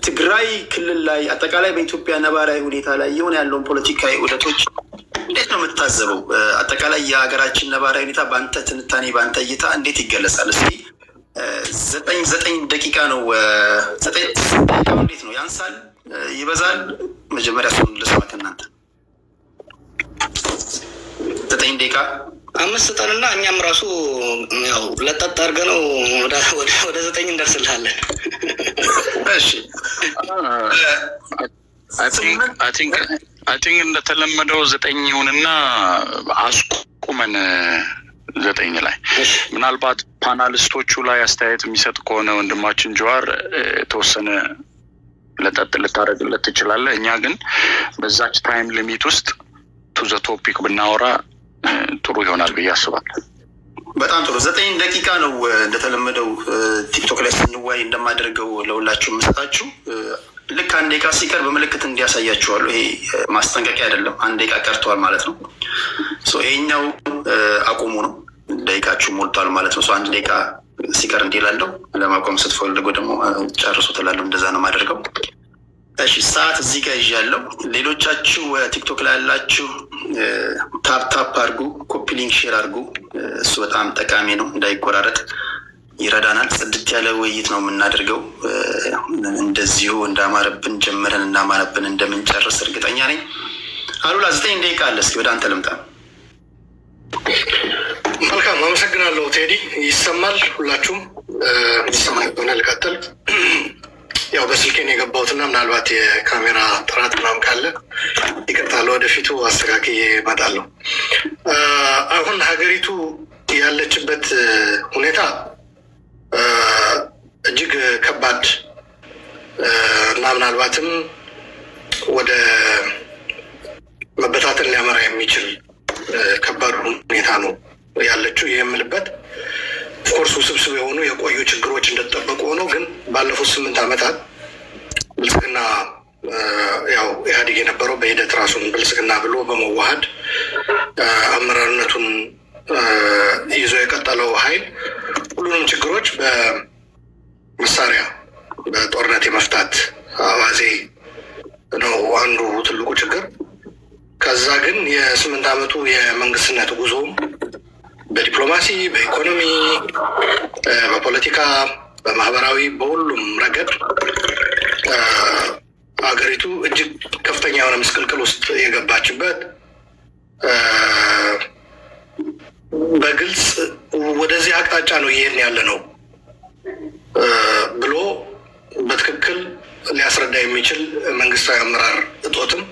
ትግራይ ክልል ላይ አጠቃላይ በኢትዮጵያ ነባራዊ ሁኔታ ላይ የሆነ ያለውን ፖለቲካዊ ውደቶች እንዴት ነው የምትታዘበው? አጠቃላይ የሀገራችን ነባራዊ ሁኔታ በአንተ ትንታኔ በአንተ እይታ እንዴት ይገለጻል? እስኪ ዘጠኝ ደቂቃ ነው። ዘጠኝ ደቂቃው እንዴት ነው? ያንሳል? ይበዛል? መጀመሪያ እሱን ልስማ ከእናንተ። 9 ደቂቃ 5 ጠንና እኛም ራሱ ያው ለጠጥ አድርገን ነው ወደ 9 እንደርስልሃለን። እሺ አይ ቲንክ እንደተለመደው 9 ይሁንና አስቁመን 9 ላይ ምናልባት ፓናሊስቶቹ ላይ አስተያየት የሚሰጥ ከሆነ ወንድማችን ጀዋር የተወሰነ ለጠጥ ልታደርግለት ትችላለህ። እኛ ግን በዛች ታይም ሊሚት ውስጥ ቱ ዘ ቶፒክ ብናወራ ጥሩ ይሆናል ብዬ አስባለሁ። በጣም ጥሩ። 9 ደቂቃ ነው እንደተለመደው ቲክቶክ ላይ ስንዋይ እንደማደርገው ለሁላችሁ የምሰጣችሁ። ልክ 1 ደቂቃ ሲቀር በምልክት እንዲያሳያችኋለሁ። ይሄ ማስጠንቀቂያ አይደለም። 1 ደቂቃ ቀርተዋል ማለት ነው። ይሄኛው አቁሙ ነው። ደቂቃችሁ ሞልቷል ማለት ነው። 1 ደቂቃ ሲቀር እንዲላለው ለማቆም ስትፈልጉ ደግሞ ጨርሱ ትላለሁ። እንደዛ ነው የማደርገው። እሺ ሰዓት እዚህ ጋር ይዣለሁ። ሌሎቻችሁ ቲክቶክ ላይ ያላችሁ ታፕ አድርጉ፣ ኮፒ ሊንክ ሼር አድርጉ። እሱ በጣም ጠቃሚ ነው፣ እንዳይቆራረጥ ይረዳናል። ጽድት ያለ ውይይት ነው የምናደርገው። እንደዚሁ እንዳማረብን ጀምረን እንዳማረብን እንደምንጨርስ እርግጠኛ ነኝ። አሉላ 9 ደቂቃ አለ። እስኪ ወደ አንተ ልምጣ። መልካም አመሰግናለሁ ቴዲ። ይሰማል? ሁላችሁም ይሰማል? ልቀጥል። ያው በስልኬን የገባሁትና ምናልባት የካሜራ ጥራት ምናምን ካለ ይቅርታል፣ ወደፊቱ አስተካክዬ እመጣለሁ። አሁን ሀገሪቱ ያለችበት ሁኔታ እጅግ ከባድ እና ምናልባትም ወደ መበታተን ሊያመራ የሚችል ከባድ ሁኔታ ነው ያለችው። ይህ የምልበት ኦፍኮርስ ውስብስብ የሆኑ የቆዩ ችግሮች እንደተጠበቁ ሆነው ግን ባለፉት 8 ዓመታት ብልጽግና ያው ኢህአዴግ የነበረው በሂደት ራሱን ብልጽግና ብሎ በመዋሃድ አመራርነቱን ይዞ የቀጠለው ኃይል ሁሉንም ችግሮች በመሳሪያ በጦርነት የመፍታት አባዜ ነው አንዱ ትልቁ ችግር። ከዛ ግን የ8 ዓመቱ የመንግስትነት ጉዞም በዲፕሎማሲ፣ በኢኮኖሚ፣ በፖለቲካ፣ በማህበራዊ በሁሉም ረገድ ሀገሪቱ እጅግ ከፍተኛ የሆነ ምስቅልቅል ውስጥ የገባችበት በግልጽ ወደዚህ አቅጣጫ ነው ይሄን ያለ ነው ብሎ በትክክል ሊያስረዳ የሚችል መንግስታዊ አመራር እጦትም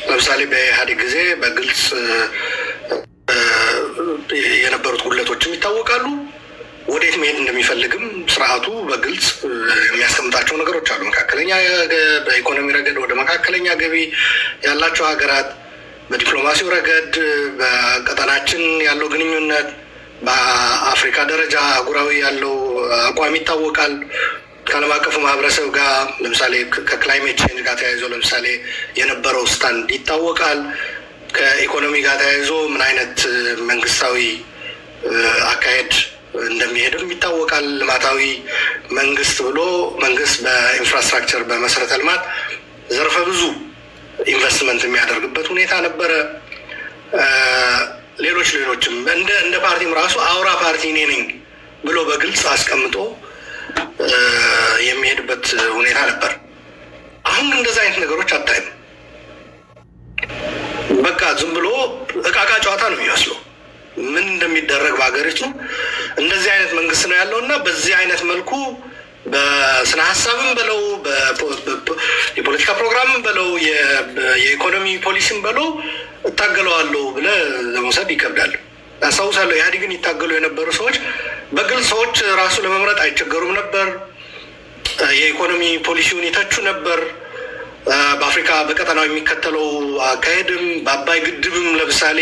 ለምሳሌ በኢህአዴግ ጊዜ በግልጽ የነበሩት ጉድለቶችም ይታወቃሉ። ወዴት መሄድ እንደሚፈልግም ስርዓቱ በግልጽ የሚያስቀምጣቸው ነገሮች አሉ። መካከለኛ በኢኮኖሚ ረገድ ወደ መካከለኛ ገቢ ያላቸው ሀገራት፣ በዲፕሎማሲው ረገድ በቀጠናችን ያለው ግንኙነት፣ በአፍሪካ ደረጃ አህጉራዊ ያለው አቋም ይታወቃል። ከዓለም አቀፉ ማህበረሰብ ጋር ለምሳሌ ከክላይሜት ቼንጅ ጋር ተያይዞ ለምሳሌ የነበረው ስታንድ ይታወቃል። ከኢኮኖሚ ጋር ተያይዞ ምን አይነት መንግስታዊ አካሄድ እንደሚሄድም ይታወቃል። ልማታዊ መንግስት ብሎ መንግስት በኢንፍራስትራክቸር በመሰረተ ልማት ዘርፈ ብዙ ኢንቨስትመንት የሚያደርግበት ሁኔታ ነበረ። ሌሎችም እንደ ፓርቲም ራሱ አውራ ፓርቲ እኔ ነኝ ብሎ በግልጽ አስቀምጦ የሚሄድበት ሁኔታ ነበር። አሁን እንደዛ አይነት ነገሮች አታይም። በቃ ዝም ብሎ እቃቃ ጨዋታ ነው የሚመስለው። ምን እንደሚደረግ በሀገሪቱ እንደዚህ አይነት መንግስት ነው ያለው እና በዚህ አይነት መልኩ በስነ ሀሳብም በለው የፖለቲካ ፕሮግራምም በለው የኢኮኖሚ ፖሊሲም በለው እታገለዋለሁ ብለህ ለመውሰድ ይከብዳል። አስታውሳለሁ ኢህአዴግን ይታገሉ የነበሩ ሰዎች በግልጽ ሰዎች ራሱ ለመምረጥ አይቸገሩም ነበር። የኢኮኖሚ ፖሊሲውን ይተቹ ነበር። በአፍሪካ በቀጠናው የሚከተለው አካሄድም በአባይ ግድብም ለምሳሌ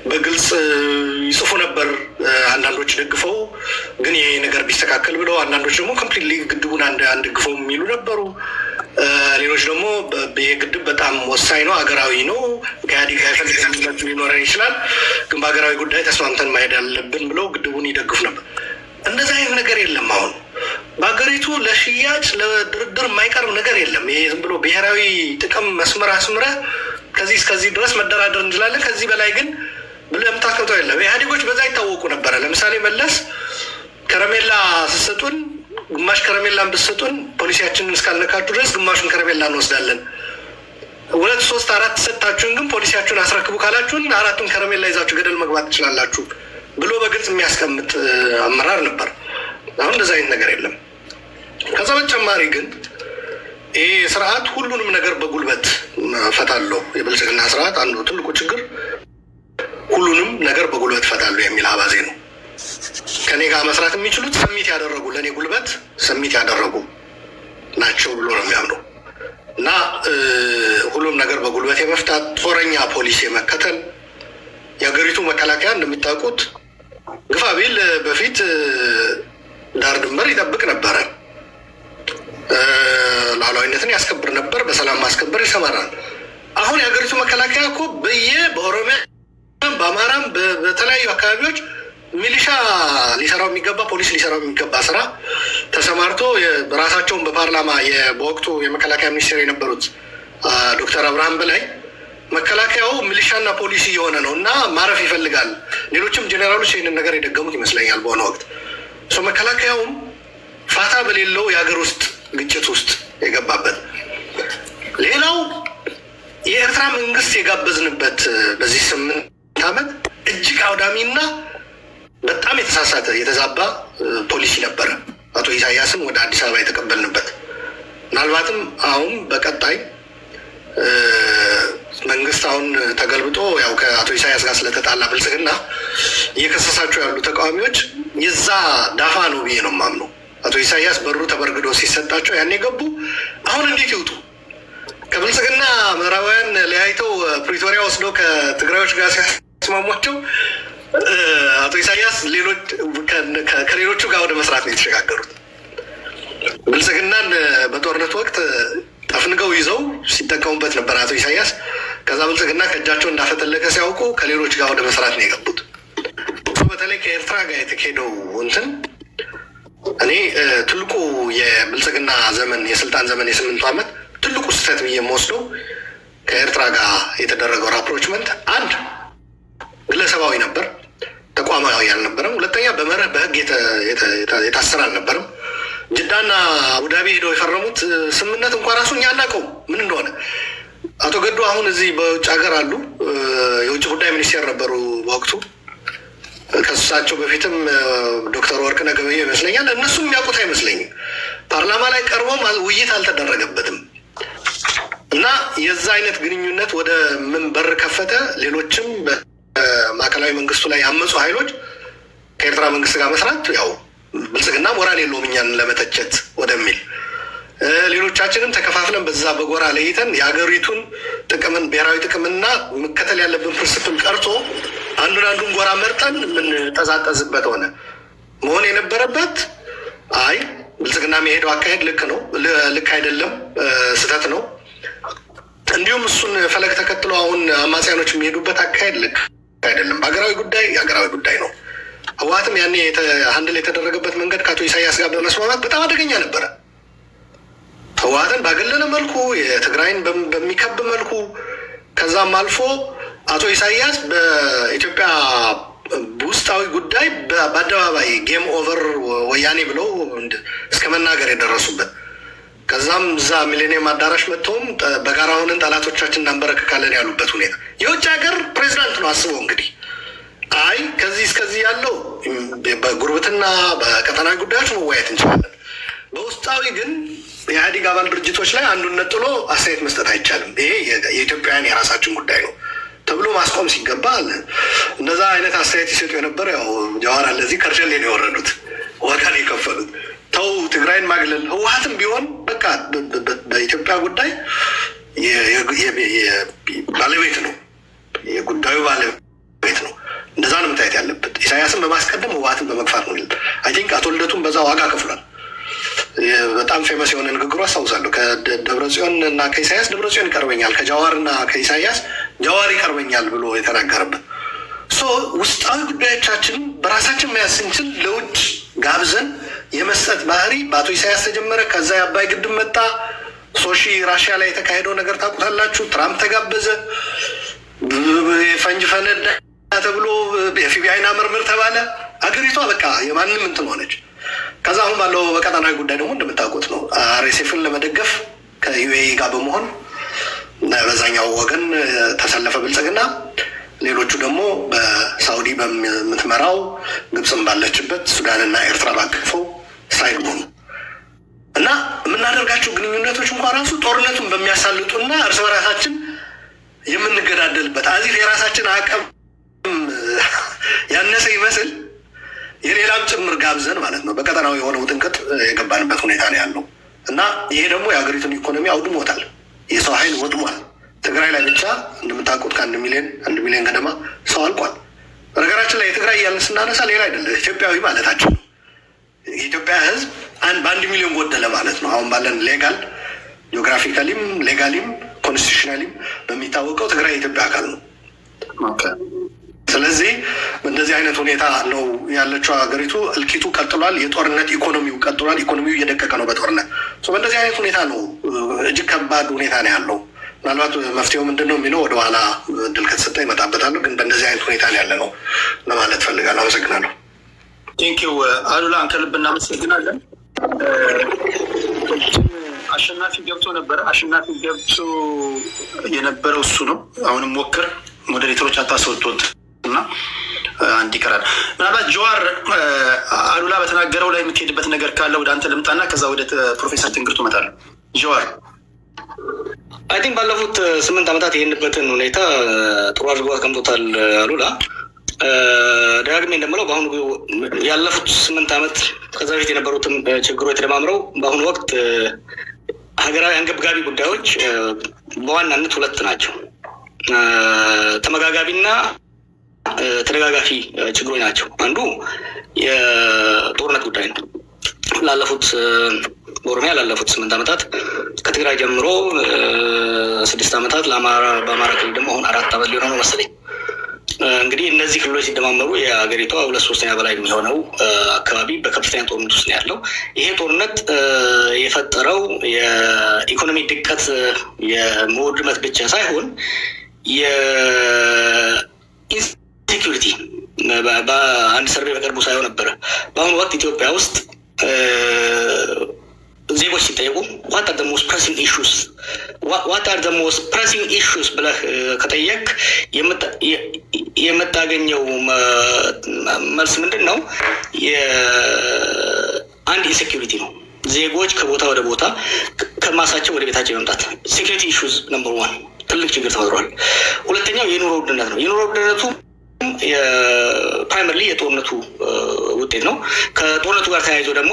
በግልጽ ይጽፉ ነበር። አንዳንዶች ደግፈው ግን ይሄ ነገር ቢስተካከል ብለው፣ አንዳንዶች ደግሞ ኮምፕሊትሊ ግድቡን አንደግፈው የሚሉ ነበሩ። ሌሎች ደግሞ ይሄ ግድብ በጣም ወሳኝ ነው፣ ሀገራዊ ነው፣ ከኢህአዴግ ጋር ሊኖረን ይችላል፣ ግን በሀገራዊ ጉዳይ ተስማምተን ማሄድ አለብን ብለው ግድቡን ይደግፉ ነበር። እንደዚህ አይነት ነገር የለም። አሁን በሀገሪቱ ለሽያጭ ለድርድር የማይቀርብ ነገር የለም። ይሄ ዝም ብሎ ብሔራዊ ጥቅም መስመር አስምረህ ከዚህ እስከዚህ ድረስ መደራደር እንችላለን፣ ከዚህ በላይ ግን ብለህ የምታስቀምጠው የለም። ኢህአዴጎች በዛ ይታወቁ ነበረ። ለምሳሌ መለስ ከረሜላ ስትሰጡን ግማሽ ከረሜላን ብትሰጡን ፖሊሲያችንን እስካልነካችሁ ድረስ ግማሹን ከረሜላ እንወስዳለን፣ 2 3 4 ሰጣችሁን ግን ፖሊሲያችሁን አስረክቡ ካላችሁን 4ቱን ከረሜላ ይዛችሁ ገደል መግባት ትችላላችሁ ብሎ በግልጽ የሚያስቀምጥ አመራር ነበር። አሁን እንደዛ አይነት ነገር የለም። ከዛ በተጨማሪ ግን ይሄ ስርዓት ሁሉንም ነገር በጉልበት ፈታለሁ፣ የብልጽግና ስርዓት አንዱ ትልቁ ችግር ሁሉንም ነገር በጉልበት ፈታለሁ የሚል አባዜ ነው። ከኔ ጋር መስራት የሚችሉት ሰሚት ያደረጉ ለእኔ ጉልበት ሰሚት ያደረጉ ናቸው ብሎ ነው የሚያምነው እና ሁሉም ነገር በጉልበት የመፍታት ጦረኛ ፖሊሲ የመከተል የሀገሪቱ መከላከያ እንደሚታወቁት ግፋ ቢል በፊት ዳር ድንበር ይጠብቅ ነበረ፣ ሉዓላዊነትን ያስከብር ነበር፣ በሰላም ማስከበር ይሰማራል። አሁን የሀገሪቱ መከላከያ እኮ በኦሮሚያ በአማራም በተለያዩ አካባቢዎች ሚሊሻ ሊሰራው የሚገባ ፖሊስ ሊሰራው የሚገባ ስራ ተሰማርቶ ራሳቸውን በፓርላማ በወቅቱ የመከላከያ ሚኒስቴር የነበሩት ዶክተር አብርሃም በላይ መከላከያው ሚሊሻና ፖሊስ እየሆነ ነው እና ማረፍ ይፈልጋል። ሌሎችም ጄኔራሎች ይህንን ነገር የደገሙት ይመስለኛል በሆነ ወቅት። መከላከያውም ፋታ በሌለው የሀገር ውስጥ ግጭት ውስጥ የገባበት። ሌላው የኤርትራ መንግስት የጋበዝንበት በዚህ 8 ዓመት እጅግ አውዳሚና በጣም የተሳሳተ የተዛባ ፖሊሲ ነበረ። አቶ ኢሳያስን ወደ አዲስ አበባ የተቀበልንበት ምናልባትም አሁን በቀጣይ መንግስት አሁን ተገልብጦ ያው ከአቶ ኢሳያስ ጋር ስለተጣላ ብልጽግና እየከሰሳቸው ያሉ ተቃዋሚዎች የዛ ዳፋ ነው ብዬ ነው የማምነው። አቶ ኢሳያስ በሩ ተበርግዶ ሲሰጣቸው ያኔ ገቡ። አሁን እንዴት ይውጡ? ከብልጽግና ምዕራባውያን ለያይተው ፕሪቶሪያ ወስደው ከትግራዮች ጋር ሲያስማሟቸው አቶ ኢሳያስ ከሌሎቹ ጋር ወደ መስራት ነው የተሸጋገሩት። ብልጽግናን በጦርነት ወቅት ጠፍንገው ይዘው ሲጠቀሙበት ነበር አቶ ኢሳያስ። ከዛ ብልጽግና ከእጃቸው እንዳፈተለቀ ሲያውቁ ከሌሎች ጋር ወደ መስራት ነው የገቡት። በተለይ ከኤርትራ ጋር የተካሄደው እንትን እኔ ትልቁ የብልጽግና ዘመን የስልጣን ዘመን የ8 ዓመት ትልቁ ስህተት ብዬ የምወስደው ከኤርትራ ጋር የተደረገው ራፕሮችመንት አንድ ግለሰባዊ ነበር፣ ተቋማዊ አልነበረም። ሁለተኛ በመርህ በህግ የታሰረ አልነበረም። ጅዳና አቡዳቢ ሄደው የፈረሙት ስምምነት እንኳን ራሱ እኛ አናውቀውም ምን እንደሆነ። አቶ ገዱ አሁን እዚህ በውጭ ሀገር አሉ፣ የውጭ ጉዳይ ሚኒስቴር ነበሩ በወቅቱ። ከእሳቸው በፊትም ዶክተር ወርቅነህ ገበየሁ ይመስለኛል። እነሱም የሚያውቁት አይመስለኝም። ፓርላማ ላይ ቀርቦም ውይይት አልተደረገበትም እና የዛ አይነት ግንኙነት ወደ ምን በር ከፈተ? ሌሎችም በማዕከላዊ መንግስቱ ላይ ያመፁ ኃይሎች ከኤርትራ መንግስት ጋር መስራት ያው ብልጽግና ሞራል የለውም እኛን ለመተቸት ወደሚል ሌሎቻችንም ተከፋፍለን በዛ በጎራ ለይተን የሀገሪቱን ጥቅምን ብሔራዊ ጥቅምና መከተል ያለብን ፕሪንስፕል ቀርቶ አንዱን ጎራ መርጠን የምንጠዛጠዝበት ሆነ። መሆን የነበረበት አይ ብልጽግና የሚሄደው አካሄድ ልክ ነው፣ ልክ አይደለም፣ ስህተት ነው። እንዲሁም እሱን ፈለግ ተከትሎ አሁን አማጽያኖች የሚሄዱበት አካሄድ ልክ አይደለም። በሀገራዊ ጉዳይ የሀገራዊ ጉዳይ ነው። ህወሓትም ያኔ ሀንድል የተደረገበት መንገድ ከአቶ ኢሳያስ ጋር በመስማማት በጣም አደገኛ ነበረ። ህወሓትን ባገለለ መልኩ የትግራይን በሚከብ መልኩ ከዛም አልፎ አቶ ኢሳያስ በኢትዮጵያ ውስጣዊ ጉዳይ በአደባባይ ጌም ኦቨር ወያኔ ብለው እስከ መናገር የደረሱበት ከዛም እዛ ሚሌኒየም አዳራሽ መጥተውም በጋራ ሆነን ጠላቶቻችን እናንበረክካለን ያሉበት ሁኔታ የውጭ ሀገር ፕሬዚዳንት ነው። አስበው እንግዲህ አይ ከዚህ እስከዚህ ያለው በጉርብትና በቀጠናዊ ጉዳዮች መወያየት እንችላለን። በውስጣዊ ግን የኢህአዴግ አባል ድርጅቶች ላይ አንዱን ነጥሎ አስተያየት መስጠት አይቻልም። ይሄ የኢትዮጵያውያን የራሳችን ጉዳይ ነው ተብሎ ማስቆም ሲገባ እነዛ አይነት አስተያየት ይሰጡ የነበር ያው ጀዋር ለዚህ ከርቸሌ ነው የወረዱት፣ ዋጋ ነው የከፈሉት። ተው ትግራይን ማግለል ህወሓትም ቢሆን በቃ በኢትዮጵያ ጉዳይ ባለቤት ነው፣ የጉዳዩ ባለቤት ነው። እንደዛ ነው መታየት ያለበት። ኢሳያስን በማስቀደም ህወሓትን በመግፋት ነው። አይ ቲንክ አቶ ልደቱም በዛ ዋጋ ከፍሏል። በጣም ፌመስ የሆነ ንግግሩ አስታውሳለሁ። ከደብረጽዮን እና ከኢሳያስ ደብረጽዮን ይቀርበኛል፣ ከጃዋር እና ከኢሳያስ ጃዋር ይቀርበኛል ብሎ የተናገረበት። ውስጣዊ ጉዳዮቻችን በራሳችን መያዝ ስንችል ለውጭ ጋብዘን የመስጠት ባህሪ በአቶ ኢሳያስ ተጀመረ። ከዛ የአባይ ግድብ መጣ። ሶሺ ራሽያ ላይ የተካሄደው ነገር ታውቁታላችሁ። ትራምፕ ተጋበዘ፣ ፈንጅ ፈነዳ ተብሎ የኤፍቢአይን ምርምር ተባለ። አገሪቷ በቃ የማንም እንትን ሆነች። ከዛ አሁን ባለው በቀጠናዊ ጉዳይ ደግሞ እንደምታውቁት ነው አርኤስኤፍን ለመደገፍ ከዩኤኢ ጋር በመሆን በዛኛው ወገን ተሰለፈ ብልጽግና። ሌሎቹ ደግሞ በሳውዲ በምትመራው ግብፅም ባለችበት ሱዳንና ኤርትራ ባቀፈው ሳይል ሆኑ እና የምናደርጋቸው ግንኙነቶች እንኳን ራሱ ጦርነቱን በሚያሳልጡና እርስ በራሳችን የምንገዳደልበት አዚፍ የራሳችን አቅም ያነሰ ይመስል የሌላም ጭምር ጋብዘን ማለት ነው በቀጠናው የሆነው ጥንቅጥ የገባንበት ሁኔታ ነው ያለው እና ይሄ ደግሞ የሀገሪቱን ኢኮኖሚ አውድሞታል። የሰው ኃይል ወድሟል። ትግራይ ላይ ብቻ እንደምታውቁት ከ1 ሚሊዮን ገደማ ሰው አልቋል። በነገራችን ላይ የትግራይ እያልን ስናነሳ ሌላ አይደለም ኢትዮጵያዊ ማለታችን ነው። የኢትዮጵያ ሕዝብ በ1 ሚሊዮን ጎደለ ማለት ነው። አሁን ባለን ሌጋል ጂኦግራፊካሊም ሌጋሊም ኮንስቲቱሽናሊም በሚታወቀው ትግራይ የኢትዮጵያ አካል ነው። ስለዚህ በእንደዚህ አይነት ሁኔታ ነው ያለችው ሀገሪቱ። እልቂቱ ቀጥሏል። የጦርነት ኢኮኖሚው ቀጥሏል። ኢኮኖሚው እየደቀቀ ነው በጦርነት። በእንደዚህ አይነት ሁኔታ ነው እጅግ ከባድ ሁኔታ ነው ያለው። ምናልባት መፍትሄው ምንድን ነው የሚለው ወደኋላ እድል ከተሰጠ ይመጣበታሉ። ግን በእንደዚህ አይነት ሁኔታ ነው ያለ ነው ለማለት ፈልጋለሁ። አመሰግናለሁ። ቴንኪው አሉላ፣ ከልብ እናመሰግናለን። አሸናፊ ገብቶ ነበረ። አሸናፊ ገብቶ የነበረው እሱ ነው። አሁንም ሞክር ሞዴሬተሮች አታስወጡት እና አንድ ይቀራል። ምናልባት ጀዋር አሉላ በተናገረው ላይ የምትሄድበት ነገር ካለ ወደ አንተ ልምጣና ከዛ ወደ ፕሮፌሰር ትንግርቱ እመጣለሁ። ጀዋር አይ ቲንክ ባለፉት 8 ዓመታት ይህንበትን ሁኔታ ጥሩ አድርጎ አስቀምጦታል አሉላ። ደጋግሜ እንደምለው በአሁኑ ያለፉት 8 ዓመት ከዛ በፊት የነበሩትን ችግሮች ተደማምረው በአሁኑ ወቅት ሀገራዊ አንገብጋቢ ጉዳዮች በዋናነት 2 ናቸው። ተመጋጋቢና ተደጋጋፊ ችግሮች ናቸው። አንዱ የጦርነት ጉዳይ ነው። በኦሮሚያ ላለፉት 8 ዓመታት ከትግራይ ጀምሮ 6 ዓመታት በአማራ ክልል ደግሞ አሁን 4 ዓመት ሊሆን ነው መሰለኝ። እንግዲህ እነዚህ ክልሎች ሲደማመሩ የሀገሪቷ 2/3 በላይ የሚሆነው አካባቢ በከፍተኛ ጦርነት ውስጥ ነው ያለው። ይሄ ጦርነት የፈጠረው የኢኮኖሚ ድቀት የመውድመት ብቻ ሳይሆን የኢንሴኪሪቲ በአንድ ሰርቬ በቅርቡ ሳይሆን ነበረ። በአሁኑ ወቅት ኢትዮጵያ ውስጥ ዜጎች ሲጠየቁ ዋት አር ዘ ሞስት ፕሬሲንግ ኢሹስ ብለህ ከጠየቅ የምታገኘው መልስ ምንድን ነው? አንድ ኢንሴኪሪቲ ነው። ዜጎች ከቦታ ወደ ቦታ ከማሳቸው ወደ ቤታቸው የመምጣት ሴኪሪቲ ኢሹስ ነምበር 1 ትልቅ ችግር ተፈጥሯል። ሁለተኛው የኑሮ ውድነት ነው። የኑሮ ውድነቱ ፕራይመርሊ የጦርነቱ ውጤት ነው። ከጦርነቱ ጋር ተያይዞ ደግሞ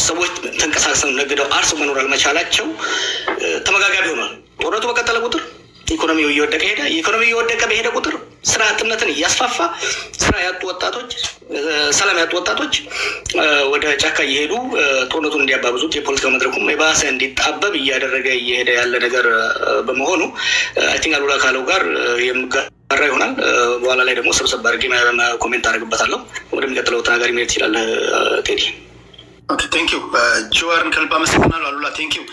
ሰዎች ተንቀሳቅሰው ነግደው አርሰው መኖር አልመቻላቸው ተመጋጋቢ ሆኗል። ጦርነቱ በቀጠለ ቁጥር ኢኮኖሚው እየወደቀ ሄደ። ኢኮኖሚው እየወደቀ በሄደ ቁጥር ስራ አጥነትን እያስፋፋ ስራ ያጡ ወጣቶች፣ ሰላም ያጡ ወጣቶች ወደ ጫካ እየሄዱ ጦርነቱን እንዲያባብዙት የፖለቲካ መድረኩም የባሰ እንዲጣበብ እያደረገ እየሄደ ያለ ነገር በመሆኑ አይ ቲንክ አሉላ ካለው ጋር የምጋራ ይሆናል። በኋላ ላይ ደግሞ ሰብሰብ አድርጌ ኮሜንት አድርግበታለሁ። ወደሚቀጥለው ተናጋሪ መሄድ ይችላል ቴዲ። ቴንኪው ጀዋርን ከልብ አመሰግናለሁ። አሉላ ቴንኪው።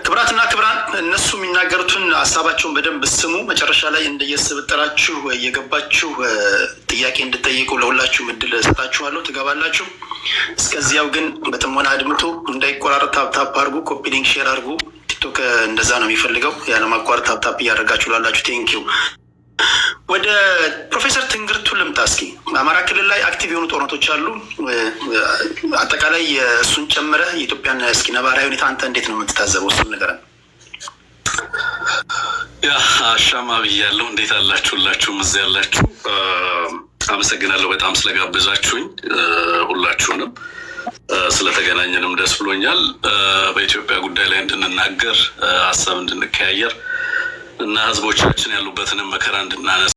ክብራትና ክብራን እነሱ የሚናገሩትን ሀሳባቸውን በደንብ ስሙ። መጨረሻ ላይ እንደየስብጥራችሁ እየገባችሁ ጥያቄ እንድጠይቁ ለሁላችሁም እድል ሰጣችኋለሁ፣ ትገባላችሁ። እስከዚያው ግን በጥሞና አድምጡ፣ እንዳይቆራረጥ ታፕታፕ አድርጉ፣ ኮፒ ሊንክ ሼር አድርጉ። ቲክቶክ እንደዛ ነው የሚፈልገው፣ ያለማቋረጥ ታፕታፕ እያደረጋችሁ ላላችሁ ቴንኪው። ወደ ፕሮፌሰር ትንግርቱ ልምጣ። እስኪ አማራ ክልል ላይ አክቲቭ የሆኑ ጦርነቶች አሉ። አጠቃላይ እሱን ጨምረህ የኢትዮጵያን እስኪ ነባራዊ ሁኔታ አንተ እንዴት ነው የምትታዘበው? እሱን ንገረን። አሻማ ብያለሁ። እንዴት አላችሁላችሁም? እዚህ ያላችሁ አመሰግናለሁ በጣም ስለጋበዛችሁኝ። ሁላችሁንም ስለተገናኘንም ደስ ብሎኛል። በኢትዮጵያ ጉዳይ ላይ እንድንናገር ሀሳብ እንድንቀያየር እና ህዝቦቻችን ያሉበትንም መከራ እንድናነሳ